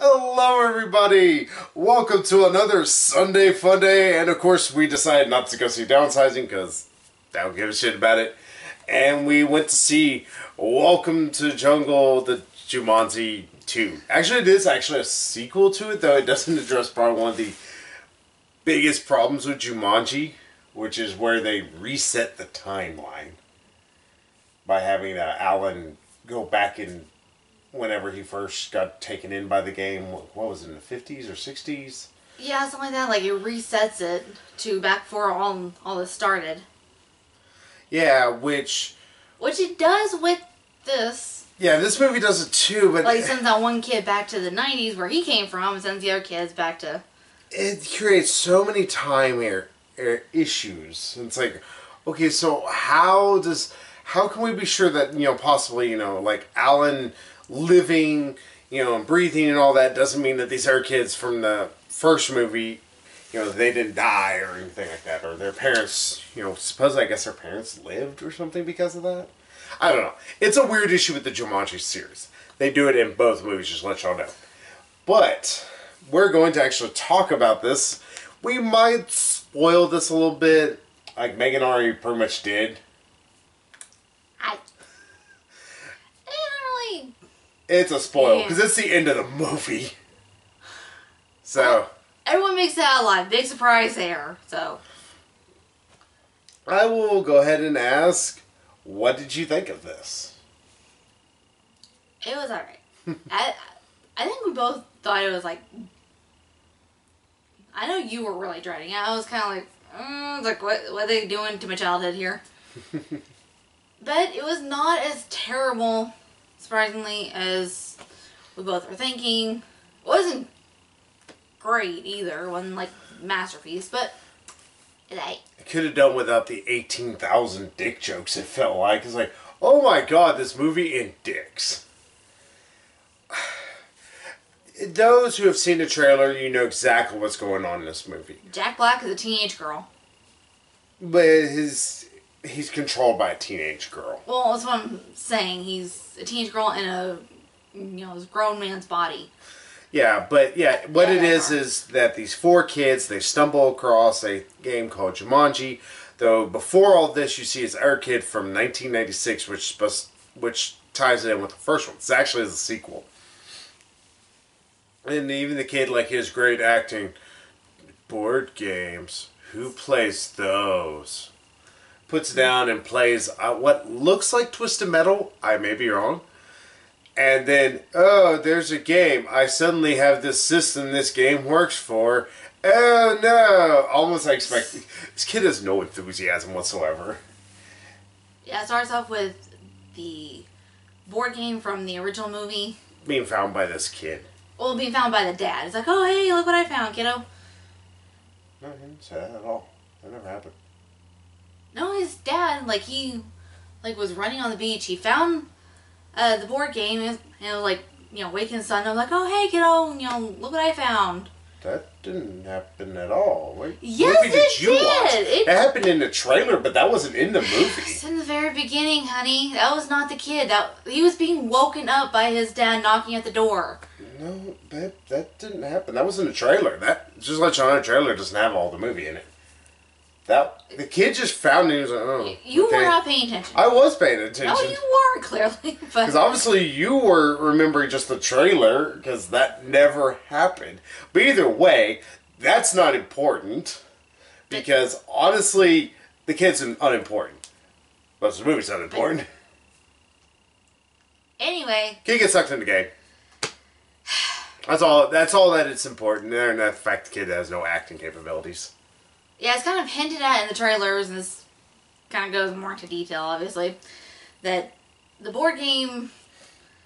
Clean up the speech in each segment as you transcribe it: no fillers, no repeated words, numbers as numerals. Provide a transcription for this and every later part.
Hello everybody! Welcome to another Sunday Funday, and of course we decided not to go see Downsizing because I don't give a shit about it. And we went to see Welcome to the Jungle, the Jumanji 2. Actually, it is actually a sequel to it, though it doesn't address probably one of the biggest problems with Jumanji, which is where they reset the timeline by having Alan go back in whenever he first got taken in by the game. What was it, in the 50s or 60s? Yeah, something like that. Like, it resets it to back before all this started. Yeah, which it does with this. Yeah, this movie does it too, but like, it sends that one kid back to the 90s where he came from and sends the other kids back to... It creates so many time issues. It's like, okay, so how can we be sure that, possibly, like Alan living, and breathing and all that doesn't mean that these other kids from the first movie, they didn't die or anything like that, or their parents, suppose I guess their parents lived or something because of that. I don't know. It's a weird issue with the Jumanji series. They do it in both movies, just to let y'all know. But we're going to actually talk about this. We might spoil this a little bit, like Megan already pretty much did. It's a spoil, because it's the end of the movie. So... Well, everyone makes it out alive. Big surprise there, so... I will go ahead and ask, what did you think of this? It was alright. I think we both thought it was like... I know you were really dreading it. I was kind of like, what are they doing to my childhood here? But it was not as terrible, surprisingly, as we both were thinking. It wasn't great either. It wasn't like masterpiece, but it ain't. It could have done without the 18,000 dick jokes, it felt like. It's like, oh my god, this movie in dicks. Those who have seen the trailer, you know exactly what's going on in this movie. Jack Black is a teenage girl. But he's controlled by a teenage girl. Well, that's what I'm saying. He's a teenage girl in a, this grown man's body. Yeah, but yeah, what it is that these four kids, they stumble across a game called Jumanji. Though before all this, you see his other kid from 1996, which ties it in with the first one. It's actually a sequel. And even the kid, like, his great acting. Board games. Who plays those? Puts down and plays what looks like Twisted Metal. I may be wrong. And then, oh, there's a game. I suddenly have this system this game works for. Oh, no. Almost I expect... This kid has no enthusiasm whatsoever. Yeah, it starts off with the board game from the original movie. Being found by this kid. Well, being found by the dad. It's like, oh, hey, look what I found, kiddo. No, he didn't say that at all. That never happened. No, his dad, like, he, like, was running on the beach. He found the board game, and it was like, waking his son up, like, oh, hey, kiddo, look what I found. That didn't happen at all. What yes, movie did you watch? It happened in the trailer, but that wasn't in the movie. It's in the very beginning, honey. That was not the kid. He was being woken up by his dad knocking at the door. No, that didn't happen. That was in the trailer. That just like the trailer doesn't have all the movie in it. The kid just found it. He was like, oh, you okay. were not paying attention. I was paying attention. No, you were clearly. Because obviously you were remembering just the trailer, because that never happened. But either way, that's not important. Because honestly, the kid's unimportant. But the movie's not important. Anyway, Kid gets sucked in the game. That's all that it's important. And the fact the kid has no acting capabilities. Yeah, it's kind of hinted at in the trailers, and this kind of goes more into detail, obviously, that the board game,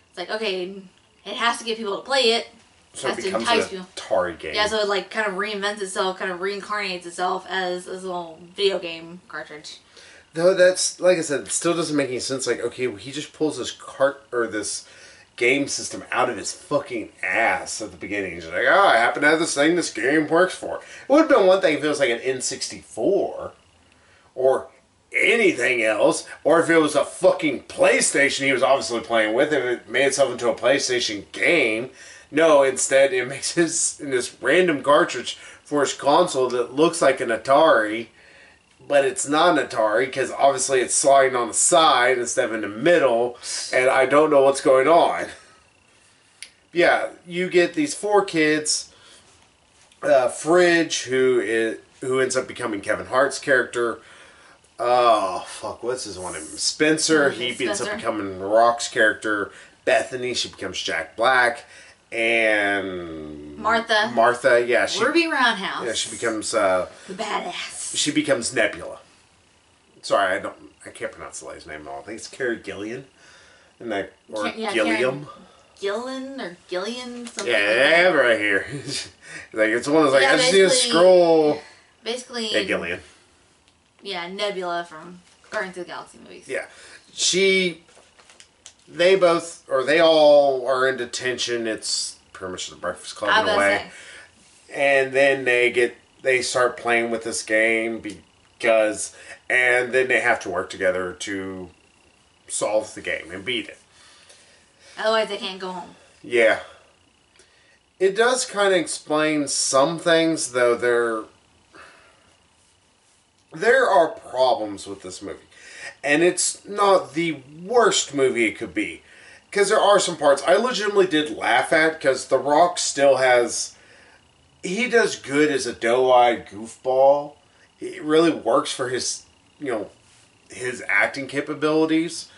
it's like, okay, it has to get people to play it. So has it to becomes entice an people. Atari game. Yeah, so it like kind of reinvents itself, kind of reincarnates itself as this little video game cartridge. Though that's, like I said, it still doesn't make any sense. Like, okay, well, he just pulls this game system out of his fucking ass at the beginning. He's like, oh, I happen to have this thing this game works for. It would have been one thing if it was like an N64 or anything else, or if it was a fucking PlayStation he was obviously playing with, if it made itself into a PlayStation game. No, instead it makes this random cartridge for his console that looks like an Atari, but it's not an Atari because obviously it's sliding on the side instead of in the middle, and I don't know what's going on. Yeah, you get these 4 kids. Fridge, who ends up becoming Kevin Hart's character. Oh, fuck, what's his one name? Spencer, he ends up becoming Rock's character. Bethany, she becomes Jack Black. And... Martha, yeah. Ruby Roundhouse. Yeah, she becomes... the badass. She becomes Nebula. Sorry, I can't pronounce the lady's name at all. I think it's Carrie Gillian. Or Gilliam. Gillen or Gillian, something yeah, like that. Right here. Like, it's one of those, like, I just need to scroll. Basically... Yeah, Gillian. Yeah, Nebula from Guardians of the Galaxy movies. Yeah. They all are in detention. It's pretty much the Breakfast Club in a way. And then they start playing with this game and then they have to work together to solve the game and beat it. Otherwise they can't go home. Yeah. It does kind of explain some things, though there are problems with this movie. And it's not the worst movie it could be. Because there are some parts I legitimately did laugh at, because The Rock still has... He does good as a doe-eyed goofball. It really works for his, his acting capabilities.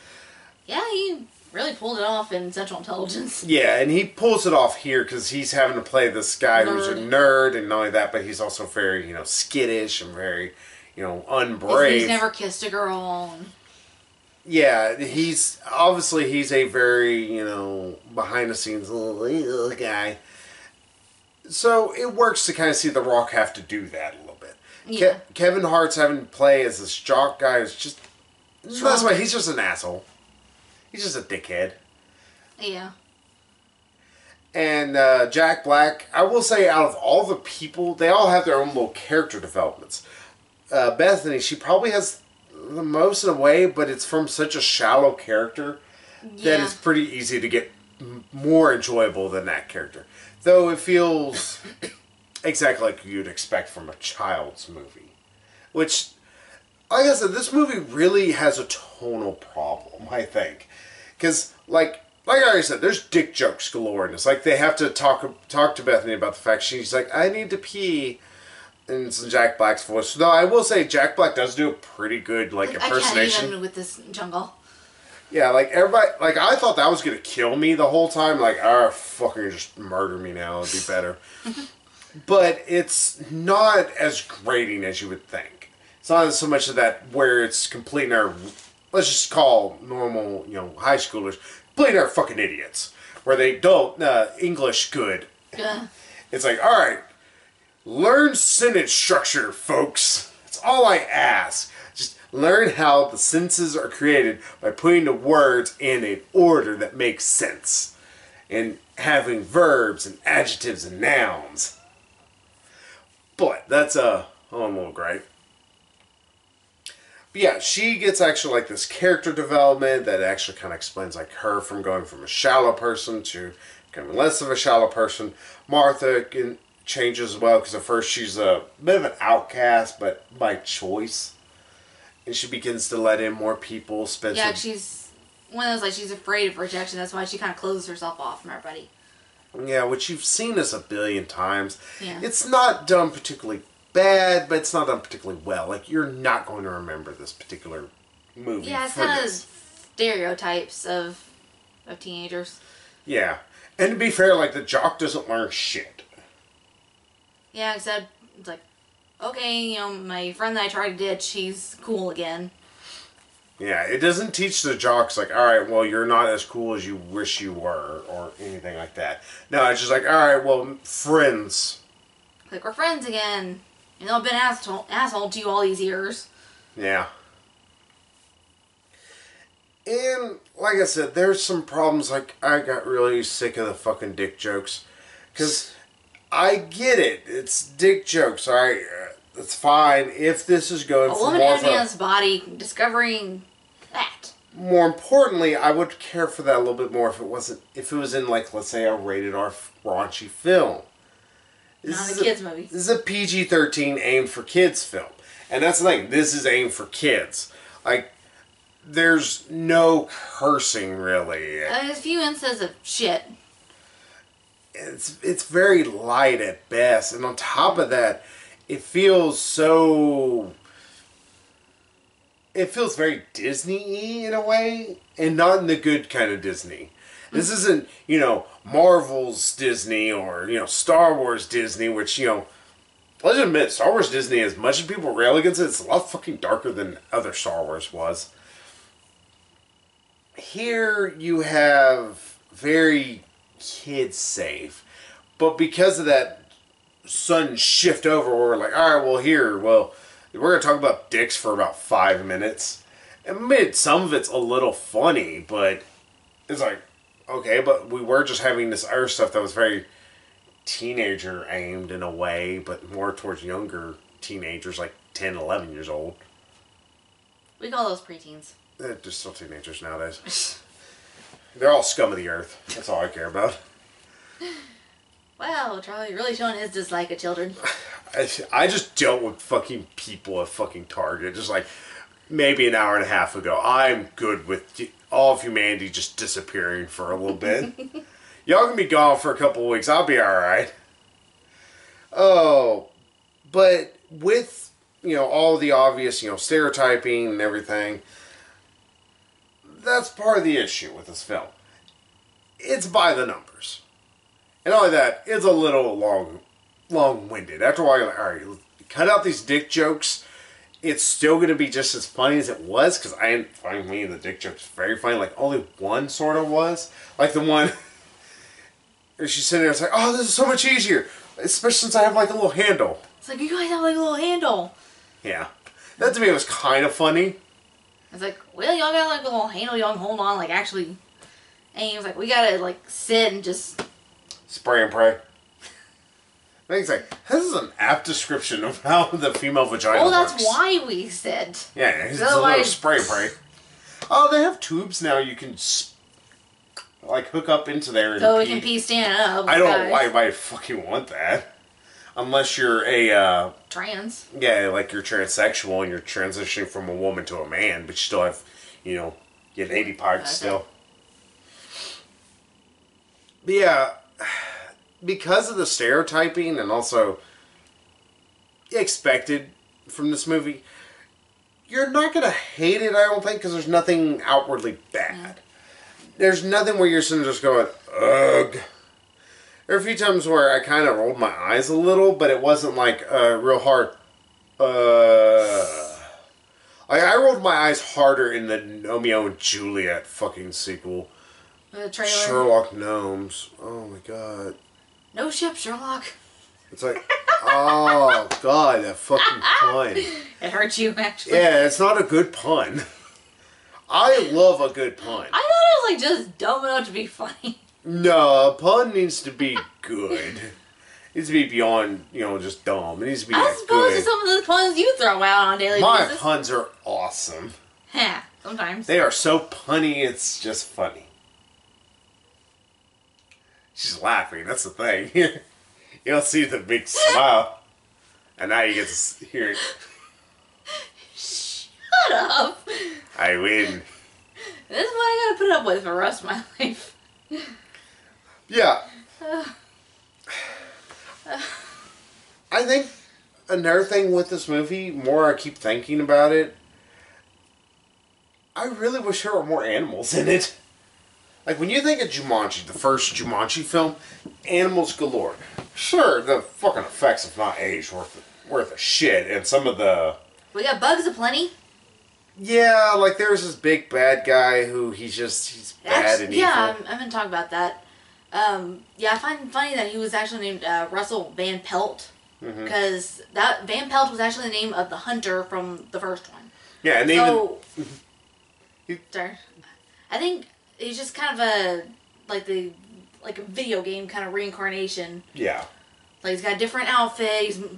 Yeah, he really pulled it off in Central Intelligence. Yeah, and he pulls it off here because he's having to play this guy who's a nerd, and not only that, but he's also very, skittish and very, unbrave. He's never kissed a girl. Yeah, he's a very, behind the scenes little guy. So it works to kind of see The Rock have to do that a little bit. Yeah. Kevin Hart's having to play as this jock guy who's just... That's why he's just an asshole. He's just a dickhead. Yeah. And Jack Black, I will say, out of all the people, they all have their own little character developments. Bethany, she probably has the most in a way, but it's from such a shallow character that it's pretty easy to get more enjoyable than that character. Though it feels exactly like you'd expect from a child's movie. Which, like I said, this movie really has a tonal problem, I think. Because, like I already said, there's dick jokes galore in this. Like, they have to talk to Bethany about the fact she's like, I need to pee. And it's in Jack Black's voice. Though I will say, Jack Black does do a pretty good, impersonation. I can't even with this jungle. Yeah, everybody, I thought that was going to kill me the whole time. Fucking just murder me now. It'd be better. But it's not as grating as you would think. It's not so much of that where it's complete and let's just call normal, high schoolers, complete and fucking idiots. Where they don't English good. Yeah. It's like, alright, learn sentence structure, folks. That's all I ask. Just learn how the sentences are created by putting the words in an order that makes sense. And having verbs and adjectives and nouns. But that's a little gripe. But yeah, she gets actually this character development that actually kind of explains her from going from a shallow person to becoming less of a shallow person. Martha changes as well because at first she's a bit of an outcast, but by choice. And she begins to let in more people. Yeah, she's one of those, she's afraid of rejection. That's why she kind of closes herself off from everybody. Yeah, which you've seen this a billion times. Yeah. It's not done particularly bad, but it's not done particularly well. You're not going to remember this particular movie. Yeah, it's kind of stereotypes of teenagers. Yeah. And to be fair, the jock doesn't learn shit. Yeah, except it's okay, my friend that I tried to ditch, she's cool again. Yeah, it doesn't teach the jocks, alright, well, you're not as cool as you wish you were, or anything like that. No, it's just alright, well, friends. We're friends again. I've been asshole to you all these years. Yeah. And, like I said, there's some problems, I got really sick of the fucking dick jokes. Because I get it. It's dick jokes, alright? It's fine if this is going for more... A woman in a man's body discovering that. more importantly, I would care for that a little bit more if it was in, like, let's say, a rated R raunchy film. Not a kids movie. This is a PG-13 aimed for kids film. And that's the thing. This is aimed for kids. Like, there's no cursing, really. A few instances of shit. It's very light at best. And on top of that, it feels so... It feels very Disney-y in a way. And not in the good kind of Disney. This isn't, Marvel's Disney or, Star Wars Disney, which, let's admit, Star Wars Disney, as much as people rail against it, it's a lot fucking darker than other Star Wars was. Here you have very kid safe. But because of that sudden shift over, we're like, alright, we're going to talk about dicks for about 5 minutes. And some of it's a little funny, but it's like, okay, but we were just having this other stuff that was very teenager aimed in a way, but more towards younger teenagers, like 10, 11 years old. We call those preteens. They're still teenagers nowadays. They're all scum of the earth. That's all I care about. Wow, Charlie really showing his dislike of children. I just dealt with fucking people at fucking Target just like maybe an hour and a half ago. I'm good with all of humanity just disappearing for a little bit. Y'all can be gone for a couple of weeks. I'll be alright. Oh, but with, all the obvious, stereotyping and everything, that's part of the issue with this film. It's by the numbers. And not only that, it's a little long-winded. After a while, you're like, alright, cut out these dick jokes. It's still going to be just as funny as it was, because I didn't find me the dick jokes very funny. Like, only one sort of was. Like the one where she's sitting there, it's like, oh, this is so much easier. Especially since I have, like, a little handle. It's like, you guys have, like, a little handle. Yeah. That to me was kind of funny. It's like, well, y'all got, like, a little handle y'all can hold on, like, actually. And he was like, we gotta, like, sit and just... Spray and pray. I think it's like, this is an apt description of how the female vagina works. Well, that's why we said. Yeah, it's a little spray and pray. Oh, they have tubes now you can, like, hook up into there and so pee. we can pee standing up. I don't know why I fucking want that. Unless you're a... trans. Yeah, like you're transsexual and you're transitioning from a woman to a man, but you still have, you have 80 parts still. But yeah, because of the stereotyping and also expected from this movie, you're not going to hate it, I don't think, because there's nothing outwardly bad. There's nothing where you're sitting just going, ugh. There are a few times where I kind of rolled my eyes a little, but it wasn't like real hard. Like I rolled my eyes harder in the Romeo and Juliet fucking sequel. The trailer. Sherlock Gnomes. Oh my god. No ship, Sherlock. It's like, oh god, that fucking pun. It hurts you, actually. Yeah, it's not a good pun. I love a good pun. I thought it was like just dumb enough to be funny. No, a pun needs to be good. It needs to be beyond, just dumb. It needs to be as opposed to some of the puns you throw out on a daily basis. My puns are awesome. Yeah, sometimes. They are so punny, it's just funny. She's laughing, that's the thing. You don't see the big smile. And now you get to hear it. Shut up! I win. This is what I gotta put up with for the rest of my life. Yeah. I think another thing with this movie, more I keep thinking about it, I really wish there were more animals in it. Like, when you think of Jumanji, the first Jumanji film, animals galore. Sure, the fucking effects have not aged worth a shit, and some of the... We got bugs aplenty. Yeah, like, there's this big bad guy who he's bad and evil. Yeah, I'm gonna talk about that. Yeah, I find it funny that he was actually named Russell Van Pelt. Because that Van Pelt was actually the name of the hunter from the first one. Yeah, and so, sorry. I think he's just kind of a video game kind of reincarnation. Yeah. Like, he's got a different outfit, he's a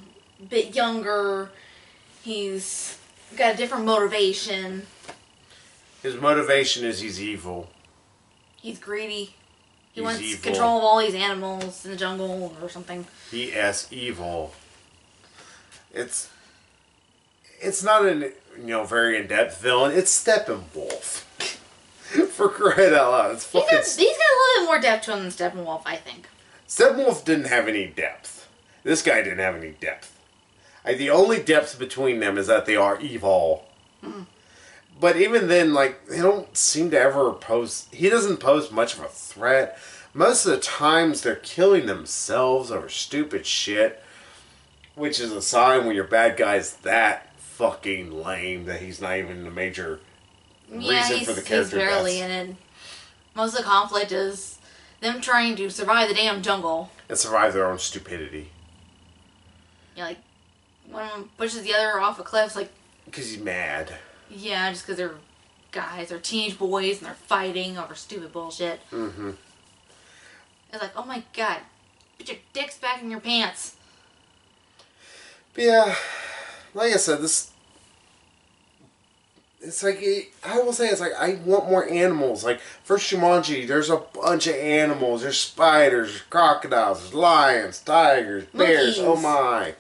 bit younger, he's got a different motivation. His motivation is he's evil. He's greedy. He He's wants evil. control of all these animals in the jungle or something. He is evil. It's not a very in-depth villain. It's Steppenwolf. For crying out loud, it's fucking. He's got a little bit more depth to him than Steppenwolf, I think. Steppenwolf didn't have any depth. This guy didn't have any depth. The only depth between them is that they are evil. Mm. But even then, like, they don't seem to ever pose. He doesn't pose much of a threat. Most of the times, they're killing themselves over stupid shit, which is a sign when your bad guy's that fucking lame that he's not even the major reason for the character. He's barely deaths. in it. Most of the conflict is them trying to survive the damn jungle and survive their own stupidity. Yeah, like one of them pushes the other off a cliff, like because he's mad. Yeah, just because they're guys, they're teenage boys, and they're fighting over stupid bullshit. Mm-hmm. It's like, oh my god, put your dicks back in your pants. But yeah, like I said, it's like, I will say, it's like, I want more animals. Like, first Jumanji, there's a bunch of animals. There's spiders, there's crocodiles, there's lions, tigers, bears, oh my.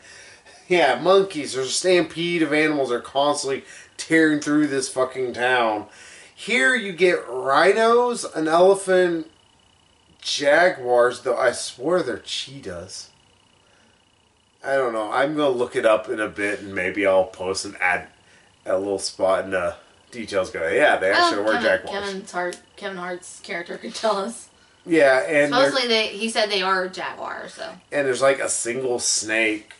Yeah, monkeys. There's a stampede of animals that are constantly tearing through this fucking town. Here you get rhinos, an elephant, jaguars, though I swear they're cheetahs. I don't know. I'm going to look it up in a bit, and maybe I'll post and add a little spot in the details. Go, yeah, they actually were jaguars. Kevin Hart's character could tell us. Yeah, and supposedly he said they are jaguars. So. And there's like a single snake.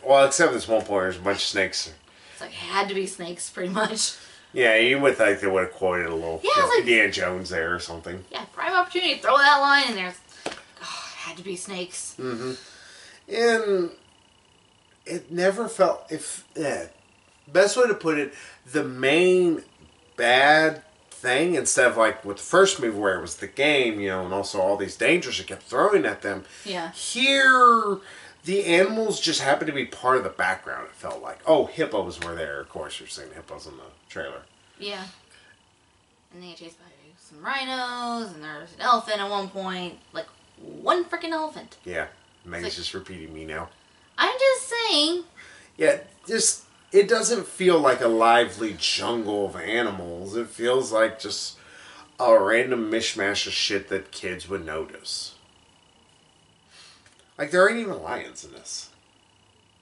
Well, except this one point, there's a bunch of snakes. It's like, it had to be snakes, pretty much. Yeah, you would think they would have quoted a little like, Indiana Jones there or something. Yeah, prime opportunity. Throw that line in there. Oh, it had to be snakes. Mm-hmm. And it never felt... best way to put it, the main bad thing, instead of like with the first movie where it was the game, and also all these dangers it kept throwing at them. Yeah. Here, the animals just happened to be part of the background, it felt like. Oh, hippos were there, of course. You're seeing hippos in the trailer. Yeah. And they get chased by some rhinos, and there's an elephant at one point. Like, one freaking elephant. Yeah. Meg's just repeating me now. I'm just saying. Yeah, it doesn't feel like a lively jungle of animals. It feels like just a random mishmash of shit that kids would notice. Like, there ain't even lions in this.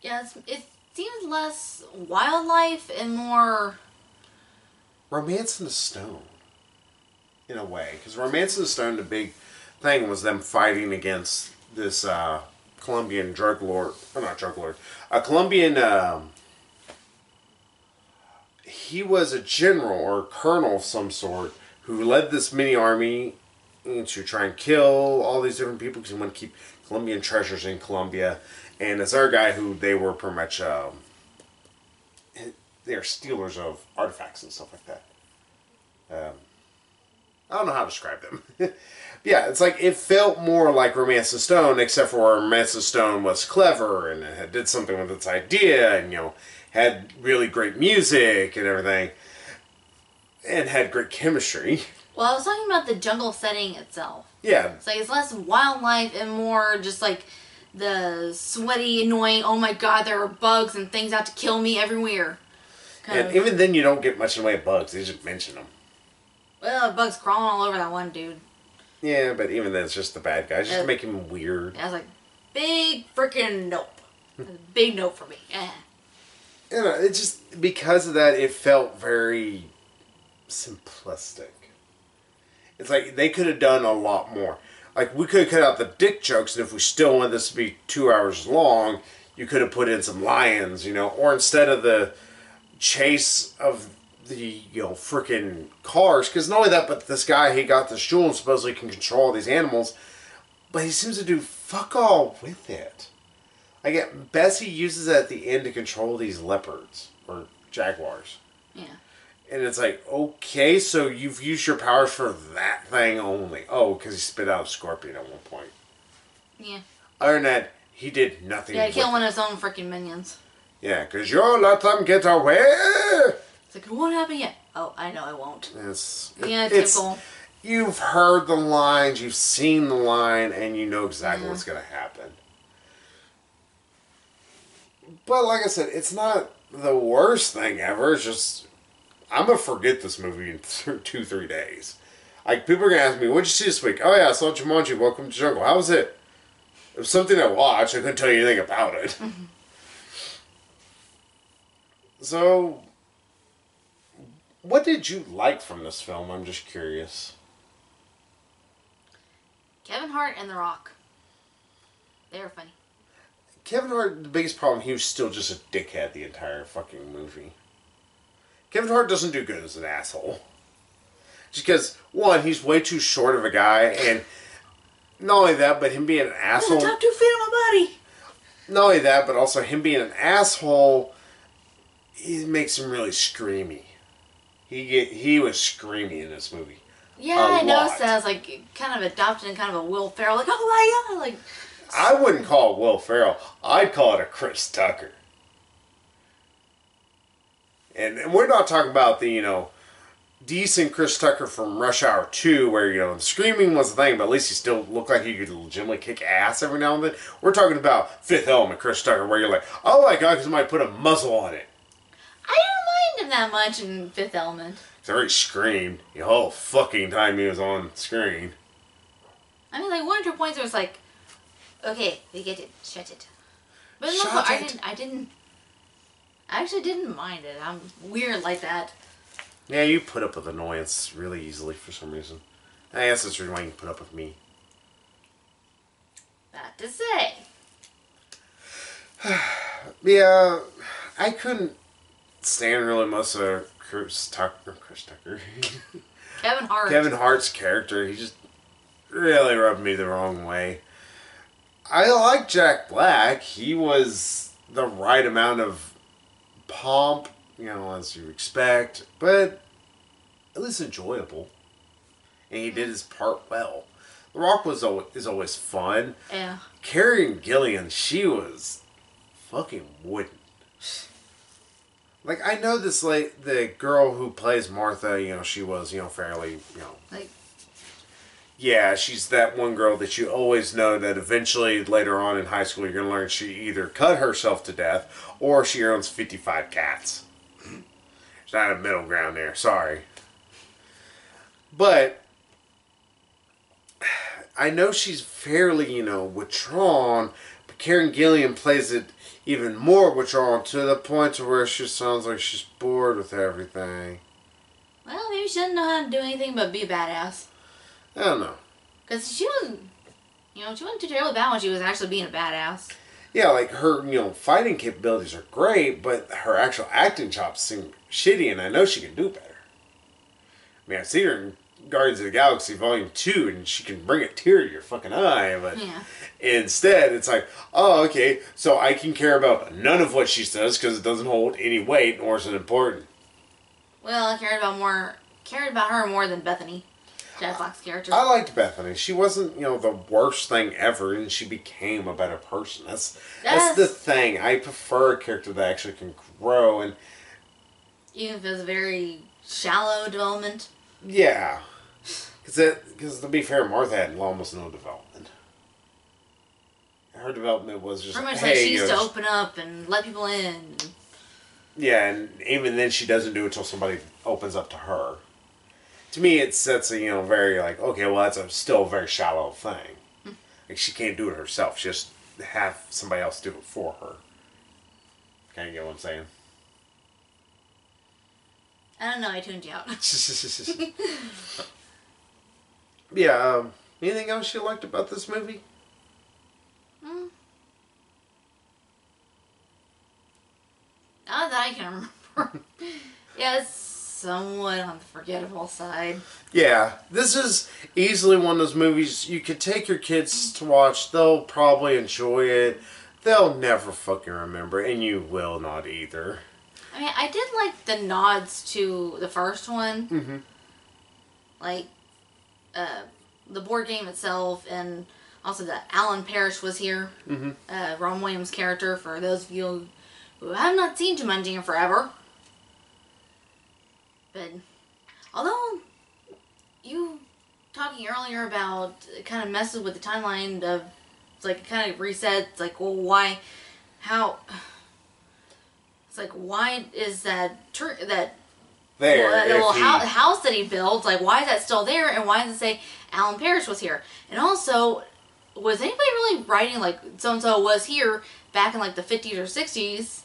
Yeah, it seems less wildlife and more... Romance in the Stone. In a way. Because Romance in the Stone, the big thing was them fighting against this Colombian drug lord. Or not drug lord. A Colombian... he was a general or colonel of some sort who led this mini army to try and kill all these different people because he wanted to keep Colombian treasures in Colombia. And this other guy who they were pretty much, they're stealers of artifacts and stuff like that. I don't know how to describe them. Yeah, it's like, it felt more like Romance in Stone, except for Romance in Stone was clever and it did something with its idea and, had really great music and everything. And had great chemistry. Well, I was talking about the jungle setting itself. Yeah. It's like, it's less wildlife and more just like the sweaty, annoying, oh my god, there are bugs and things out to kill me everywhere. And even then you don't get much in the way of bugs. They just mention them. Well, bugs crawling all over that one dude. Yeah, but even then it's just the bad guys. Just to make him weird. I was like, big freaking nope. Big nope for me. It's just, because of that, it felt very simplistic. It's like, they could have done a lot more. Like, we could have cut out the dick jokes, and if we still wanted this to be 2 hours long, you could have put in some lions, or instead of the chase of the, freaking cars, because not only that, but this guy, he got this jewel and supposedly can control all these animals, but he seems to do fuck all with it. Like, at best, he uses it at the end to control these leopards, or jaguars. Yeah. And it's like, okay, so you've used your powers for that thing only. Oh, because he spit out a scorpion at one point. Yeah. Other than that, he did nothing. Yeah, he killed one of his own freaking minions. Yeah, because you let them get away. It's like, it won't happen yet. Oh, I know it won't. Yeah, typical. You've heard the lines, you've seen the line, and you know exactly what's going to happen. But like I said, it's not the worst thing ever. It's just, I'm going to forget this movie in 2-3 days. Like, people are going to ask me, what'd you see this week? Oh yeah, I saw Jumanji, Welcome to the Jungle. How was it? It was something I watched. I couldn't tell you anything about it. So, what did you like from this film? I'm just curious. Kevin Hart and The Rock. They were funny. Kevin Hart, the biggest problem, he was still just a dickhead the entire fucking movie. Kevin Hart doesn't do good as an asshole. Just because, one, he's way too short of a guy, and not only that, but him being an asshole... The top 2 feet of my body! Not only that, but also him being an asshole, he makes him really screamy. He was screamy in this movie. Yeah, I noticed that. I was like, kind of adopted and kind of a Will Ferrell. Like, oh my god! Like, I wouldn't call it Will Ferrell. I'd call it a Chris Tucker. And we're not talking about the, decent Chris Tucker from Rush Hour 2, where, the screaming was the thing, but at least he still looked like he could legitimately kick ass every now and then. We're talking about Fifth Element Chris Tucker, where you're like, oh my god, because somebody put a muzzle on it. I didn't mind him that much in Fifth Element. He already screamed the whole fucking time he was on screen. I mean, like, one or two points where it was like, okay, we get it, shut it. But in Shut I it. I actually didn't mind it. I'm weird like that. Yeah, you put up with annoyance really easily for some reason. I guess that's the reason why you can put up with me. Not to say. Yeah, I couldn't stand really most of Chris Tucker. Kevin Hart. Kevin Hart's character, he just really rubbed me the wrong way. I like Jack Black. He was the right amount of pomp, as you expect, but at least enjoyable. And he did his part well. The Rock is always fun. Yeah. Karen Gillian, she was fucking wooden. Like, I know this, like, the girl who plays Martha, she was, fairly, Like, yeah, she's that one girl that you always know that eventually, later on in high school, you're going to learn she either cut herself to death or she owns 55 cats. There's not a middle ground there, sorry. But I know she's fairly, withdrawn, but Karen Gillian plays it even more withdrawn to the point to where she sounds like she's bored with everything. well, maybe she doesn't know how to do anything but be a badass. I don't know. Because she wasn't, she wasn't too terribly bad when she was actually being a badass. Yeah, like her, fighting capabilities are great, but her actual acting chops seem shitty, and I know she can do better. I mean, I've seen her in Guardians of the Galaxy Volume 2, and she can bring a tear to your fucking eye, but instead, it's like, oh, okay, so I can care about none of what she says because it doesn't hold any weight, nor is it important. Well, I cared about her more than Bethany, Jack Black's character. I liked Bethany. She wasn't, the worst thing ever, and she became a better person. That's the thing. I prefer a character that actually can grow, and even if it was a very shallow development. Yeah. Because to be fair, Martha had almost no development. Her development was just, pretty much hey, like she used to open up and let people in. Yeah, and even then she doesn't do it until somebody opens up to her. To me, it sets a, very like, okay, well, that's still a very shallow thing. Like, she can't do it herself. She just have somebody else do it for her. Kind of get what I'm saying? I don't know, I tuned you out. Yeah, anything else you liked about this movie? Not that I can remember. Yeah, it's somewhat on the forgettable side. Yeah, this is easily one of those movies you could take your kids to watch. They'll probably enjoy it. They'll never fucking remember, and you will not either. I mean, I did like the nods to the first one. Mm-hmm. Like, the board game itself, and also that Alan Parrish was here. Mm-hmm. Ron Williams' character, for those of you who have not seen Jumanji in forever. But although you talking earlier about it kind of messes with the timeline of it's like it kind of resets like well why how it's like why is that that there house that he built like why is that still there and why does it say Alan Parrish was here and also was anybody really writing like so and so was here back in like the 50s or 60s?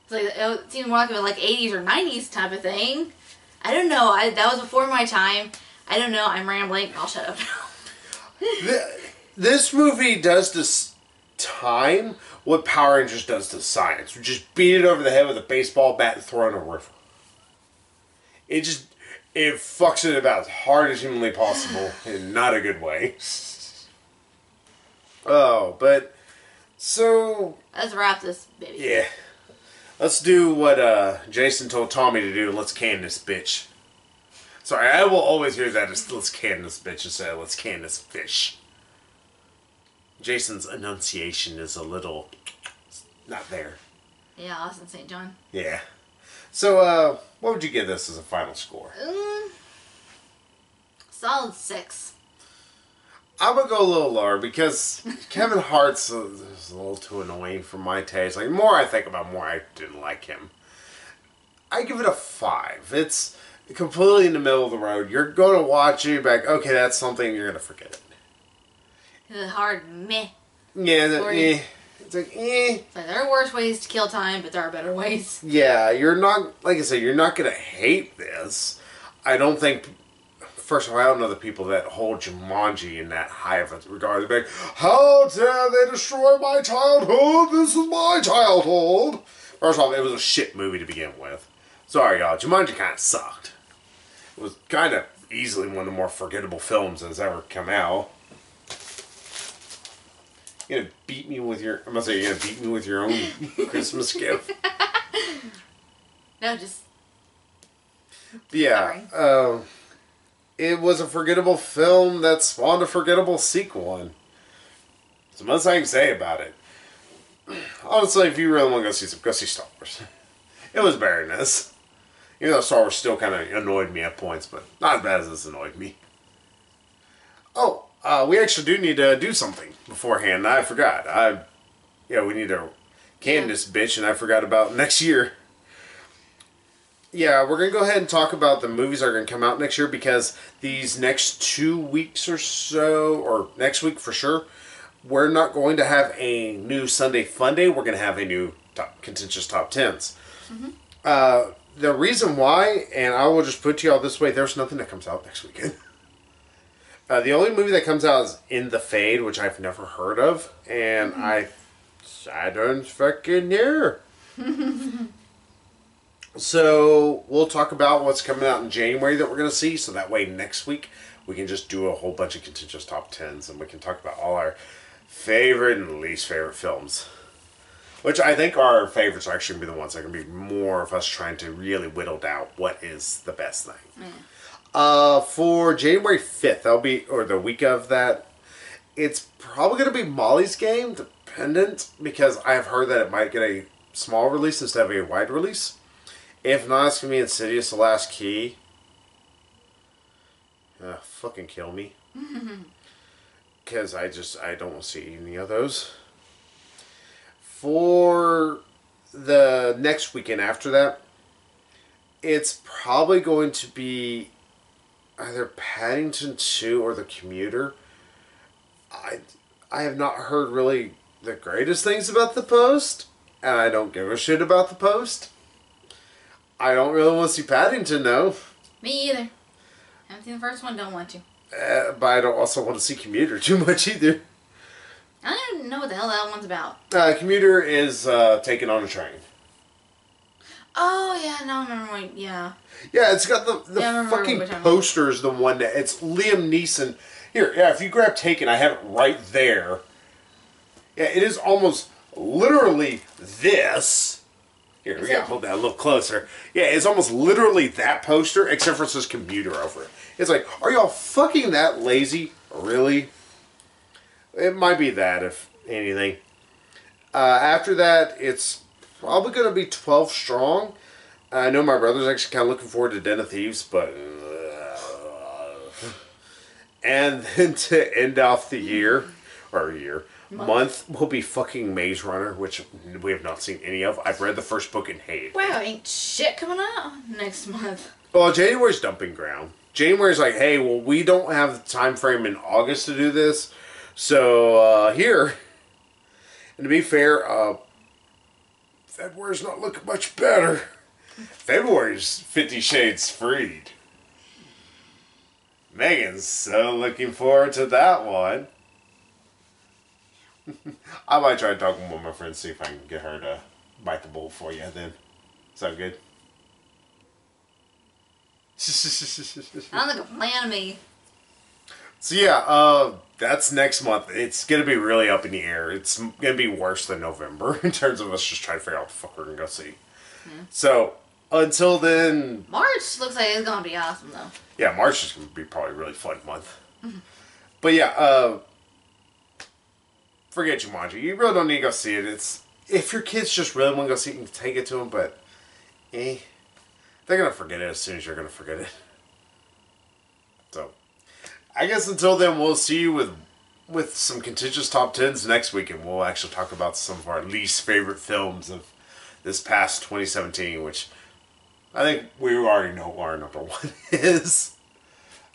It's like it seemed more like it was like 80s or 90s type of thing. I don't know. That was before my time. I don't know. I'm rambling. I'll shut up now. This movie does this time what Power Rangers does to science. We just beat it over the head with a baseball bat and throw it in a river. It fucks it about as hard as humanly possible in not a good way. Oh, but so let's wrap this baby. Yeah. Let's do what Jason told Tommy to do. Let's can this bitch. Sorry, I will always hear that as let's can this bitch instead of let's can this fish. Jason's enunciation is a little not there. Yeah, Austin St. John. Yeah. So, what would you give this as a final score? Solid 6. I'm gonna go a little lower because Kevin Hart's is a little too annoying for my taste. Like, the more I think about it, more I didn't like him. I give it a 5. It's completely in the middle of the road. You're going to watch it, like, okay, that's something, you're going to forget it. It's hard meh. Yeah, it's like, It's like, there are worse ways to kill time, but there are better ways. Yeah, you're not, like I said, you're not going to hate this. I don't think, first of all, I don't know the people that hold Jumanji in that high of a regard. They're like, how dare they destroy my childhood? This is my childhood. First of all, it was a shit movie to begin with. Sorry, y'all. Jumanji kind of sucked. It was kind of easily one of the more forgettable films that's ever come out. You're gonna beat me with your... I'm gonna say you're gonna beat me with your own Christmas gift. No, just... Yeah. It was a forgettable film that spawned a forgettable sequel. And so much I can say about it. Honestly, if you really want to go see Star Wars. It was better than this. Even though Star Wars still kind of annoyed me at points, but not as bad as this annoyed me. Oh, we actually do need to do something beforehand. I forgot. We need to can this bitch, and I forgot about next year. Yeah, we're going to go ahead and talk about the movies that are going to come out next year because these next 2 weeks or so, or next week for sure, we're not going to have a new Sunday Funday. We're going to have a new contentious top 10s. Mm-hmm. The reason why, and I will just put to y'all this way, there's nothing that comes out next weekend. The only movie that comes out is In the Fade, which I've never heard of, and I don't fucking know. So, we'll talk about what's coming out in January that we're going to see, so that way next week we can just do a whole bunch of contentious top 10s, and we can talk about all our favorite and least favorite films. Which I think our favorites are actually going to be the ones that are going to be more of us trying to really whittle down what is the best thing. For January 5th, that'll be, or the week of that, it's probably going to be Molly's Game, dependent, because I have heard that it might get a small release instead of a wide release. If not, it's going to be Insidious: The Last Key. Fucking kill me. Because I don't want to see any of those. For the next weekend after that, it's probably going to be either Paddington 2 or The Commuter. I have not heard really the greatest things about The Post, and I don't give a shit about The Post. I don't really want to see Paddington, though. Me either. Haven't seen the first one, don't want to. But I don't also want to see Commuter too much either. I don't even know what the hell that one's about. Commuter is taken on a train. Oh, yeah, now I remember what, yeah. Yeah, it's got the fucking poster is the one that, it's Liam Neeson. Here, yeah, if you grab Taken, I have it right there. Yeah, it is almost literally this. Here, we gotta hold that a little closer. Yeah, it's almost literally that poster, except for it says Commuter over it. It's like, are y'all fucking that lazy? Really? It might be that, if anything. After that, it's probably going to be 12 Strong. I know my brother's actually kind of looking forward to Den of Thieves, but... and then to end off the month will be fucking Maze Runner, which we have not seen any of. I've read the first book and hated. Wow, ain't shit coming out next month. Well, January's dumping ground. January's like, hey, well, we don't have the time frame in August to do this, so here. And to be fair, February's not looking much better. February's 50 Shades Freed. Megan's so looking forward to that one. I might try talking with my friends, see if I can get her to bite the bullet for you then. Sound good? Sounds like a plan to me. So yeah, that's next month. It's going to be really up in the air. It's going to be worse than November in terms of us just trying to figure out what the fuck we're going to go see. Mm-hmm. So, until then... March looks like it's going to be awesome, though. Yeah, March is going to be probably a really fun month. Mm-hmm. But yeah, forget Jumanji. You really don't need to go see it. If your kids just really want to go see it, you can take it to them, but... they're going to forget it as soon as you're going to forget it. So... I guess until then, we'll see you with some contentious top 10s next week, and we'll actually talk about some of our least favorite films of this past 2017, which I think we already know what our number one is.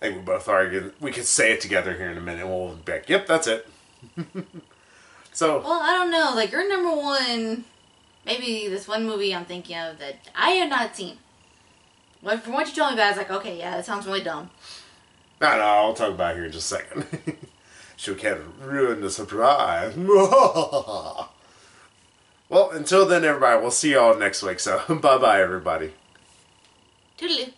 I think we both argue. We could say it together here in a minute, and we'll be like, yep, that's it. So. Well, I don't know. Like, your number one, maybe this one movie I'm thinking of that I have not seen. Well, from what you told me about, I was like, okay, yeah, that sounds really dumb. No, I'll talk about it here in just a second. So we can't ruin the surprise. Well, until then, everybody, we'll see y'all next week. So, bye-bye, everybody. Toodaloo.